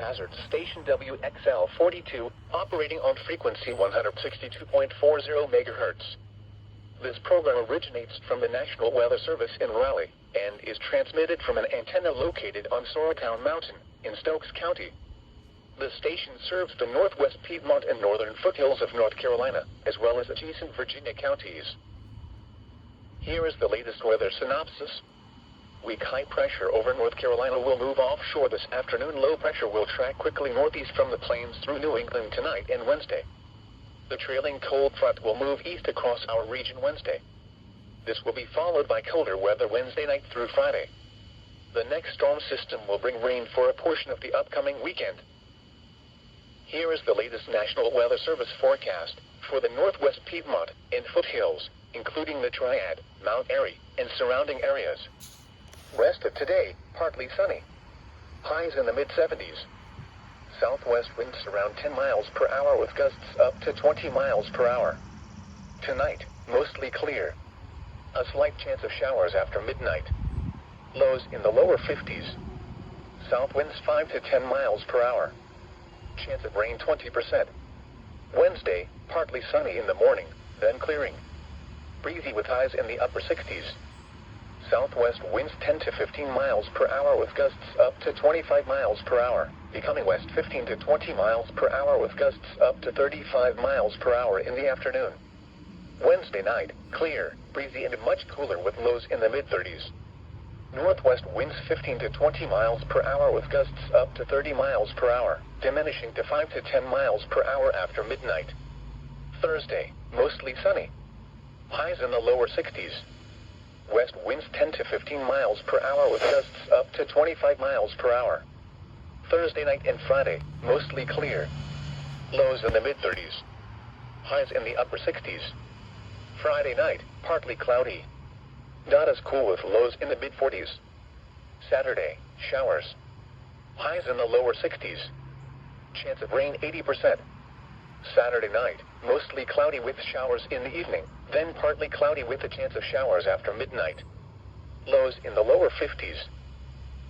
hazard station WXL-42, operating on frequency 162.40 MHz. This program originates from the National Weather Service in Raleigh, and is transmitted from an antenna located on Sorrowtown Mountain, in Stokes County. The station serves the northwest Piedmont and northern foothills of North Carolina, as well as adjacent Virginia counties. Here is the latest weather synopsis. Weak high pressure over North Carolina will move offshore this afternoon. Low pressure will track quickly northeast from the plains through New England tonight and Wednesday. The trailing cold front will move east across our region Wednesday. This will be followed by colder weather Wednesday night through Friday. The next storm system will bring rain for a portion of the upcoming weekend. Here is the latest National Weather Service forecast for the northwest Piedmont and foothills, including the Triad, Mount Airy, and surrounding areas. Rest of today, partly sunny. Highs in the mid-70s. Southwest winds around 10 miles per hour with gusts up to 20 miles per hour. Tonight, mostly clear. A slight chance of showers after midnight. Lows in the lower 50s. South winds 5 to 10 miles per hour. Chance of rain 20%. Wednesday, partly sunny in the morning, then clearing. Breezy with highs in the upper 60s. Southwest winds 10 to 15 miles per hour with gusts up to 25 miles per hour, becoming west 15 to 20 miles per hour with gusts up to 35 miles per hour in the afternoon. Wednesday night, clear, breezy and much cooler with lows in the mid-30s. Northwest winds 15 to 20 miles per hour with gusts up to 30 miles per hour, diminishing to 5 to 10 miles per hour after midnight. Thursday, mostly sunny. Highs in the lower 60s. West winds 10 to 15 miles per hour with gusts up to 25 miles per hour. Thursday night and Friday, mostly clear. Lows in the mid-30s. Highs in the upper 60s. Friday night, partly cloudy. Not as cool with lows in the mid-40s. Saturday, showers. Highs in the lower 60s. Chance of rain 80%. Saturday night, mostly cloudy with showers in the evening, then partly cloudy with a chance of showers after midnight. Lows in the lower 50s.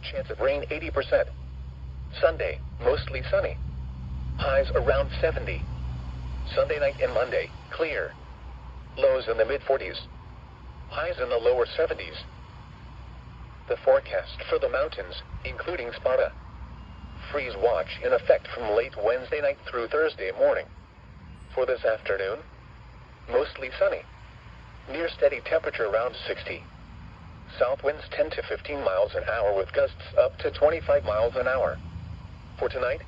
Chance of rain 80%. Sunday, mostly sunny. Highs around 70. Sunday night and Monday, clear. Lows in the mid-40s. Highs in the lower 70s. The forecast for the mountains, including Sparta. Freeze watch in effect from late Wednesday night through Thursday morning. For this afternoon, mostly sunny. Near steady temperature around 60. South winds 10 to 15 miles an hour with gusts up to 25 miles an hour. For tonight,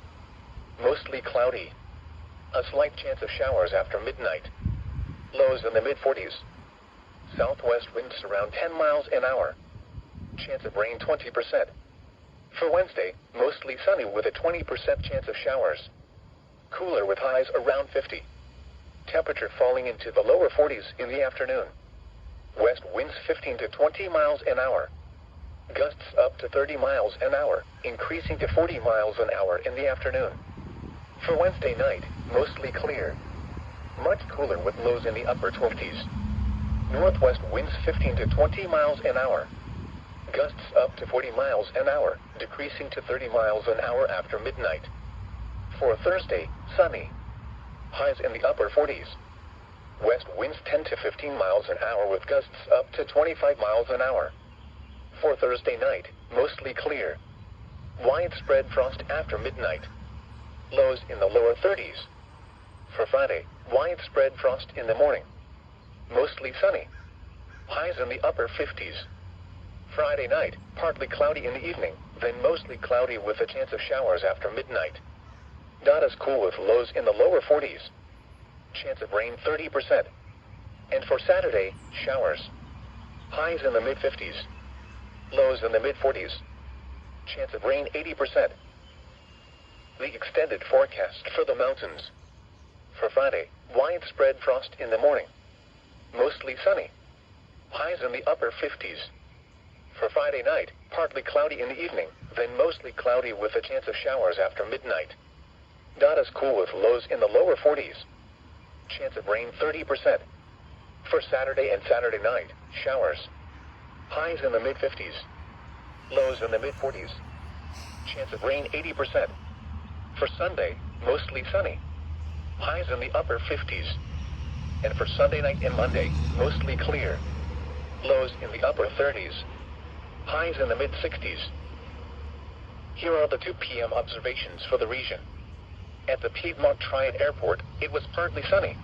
mostly cloudy. A slight chance of showers after midnight. Lows in the mid-40s. Southwest winds around 10 miles an hour. Chance of rain 20%. For Wednesday, mostly sunny with a 20% chance of showers. Cooler with highs around 50. Temperature falling into the lower 40s in the afternoon. West winds 15 to 20 miles an hour. Gusts up to 30 miles an hour, increasing to 40 miles an hour in the afternoon. For Wednesday night, mostly clear. Much cooler with lows in the upper 20s. Northwest winds 15 to 20 miles an hour. Gusts up to 40 miles an hour, decreasing to 30 miles an hour after midnight. For Thursday, sunny. Highs in the upper 40s. West winds 10 to 15 miles an hour with gusts up to 25 miles an hour. For Thursday night, mostly clear. Widespread frost after midnight. Lows in the lower 30s. For Friday, widespread frost in the morning. Mostly sunny. Highs in the upper 50s. Friday night, partly cloudy in the evening, then mostly cloudy with a chance of showers after midnight. Not as cool with lows in the lower 40s. Chance of rain 30%. And for Saturday, showers. Highs in the mid-50s. Lows in the mid-40s. Chance of rain 80%. The extended forecast for the mountains. For Friday, widespread frost in the morning. Mostly sunny. Highs in the upper 50s. For Friday night, partly cloudy in the evening, then mostly cloudy with a chance of showers after midnight. Not as cool with lows in the lower 40s. Chance of rain 30%. For Saturday and Saturday night, showers. Highs in the mid-50s. Lows in the mid-40s. Chance of rain 80%. For Sunday, mostly sunny. Highs in the upper 50s. And for Sunday night and Monday, mostly clear. Lows in the upper 30s. Highs in the mid-60s. Here are the 2 p.m. observations for the region. At the Piedmont Triad Airport, it was partly sunny.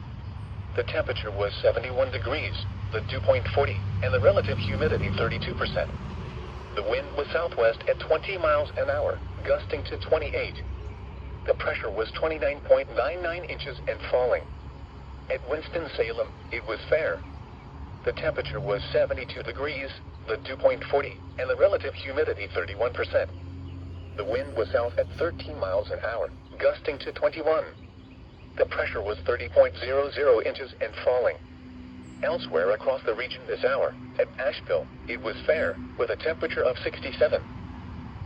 The temperature was 71 degrees, the dew point 40, and the relative humidity 32%. The wind was southwest at 20 miles an hour, gusting to 28. The pressure was 29.99 inches and falling. At Winston-Salem, it was fair. The temperature was 72 degrees, the dew point 40, and the relative humidity 31%. The wind was south at 13 miles an hour, gusting to 21. The pressure was 30.00 inches and falling. Elsewhere across the region this hour, at Asheville, it was fair, with a temperature of 67.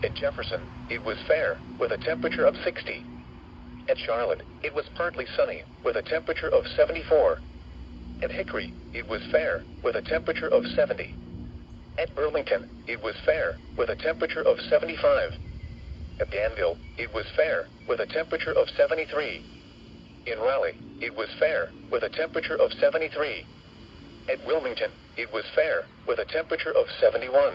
At Jefferson, it was fair, with a temperature of 60. At Charlotte, it was partly sunny, with a temperature of 74. At Hickory, it was fair, with a temperature of 70. At Burlington, it was fair, with a temperature of 75. At Danville, it was fair, with a temperature of 73. In Raleigh, it was fair, with a temperature of 73. At Wilmington, it was fair, with a temperature of 71.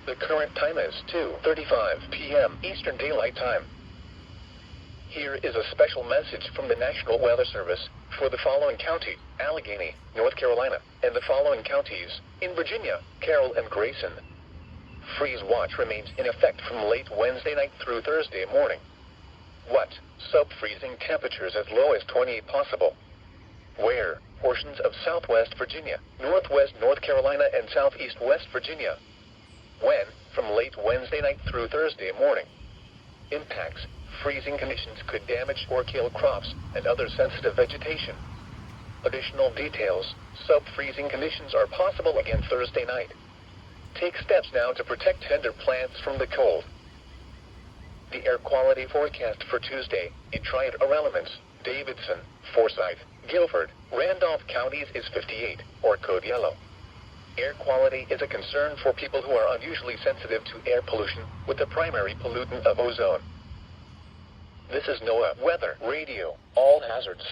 The current time is 2:35 p.m. Eastern Daylight Time. Here is a special message from the National Weather Service for the following county, Allegheny, North Carolina, and the following counties, in Virginia, Carroll and Grayson. Freeze watch remains in effect from late Wednesday night through Thursday morning. What? Sub-freezing temperatures as low as 28 possible. Where? Portions of southwest Virginia, northwest North Carolina, and southeast West Virginia. When? From late Wednesday night through Thursday morning. Impacts. Freezing conditions could damage or kill crops and other sensitive vegetation. Additional details. Sub-freezing conditions are possible again Thursday night. Take steps now to protect tender plants from the cold. The air quality forecast for Tuesday in Triad-Elements, Davidson, Forsyth, Guilford, Randolph counties is 58, or code yellow. Air quality is a concern for people who are unusually sensitive to air pollution, with the primary pollutant of ozone. This is NOAA Weather Radio. All hazards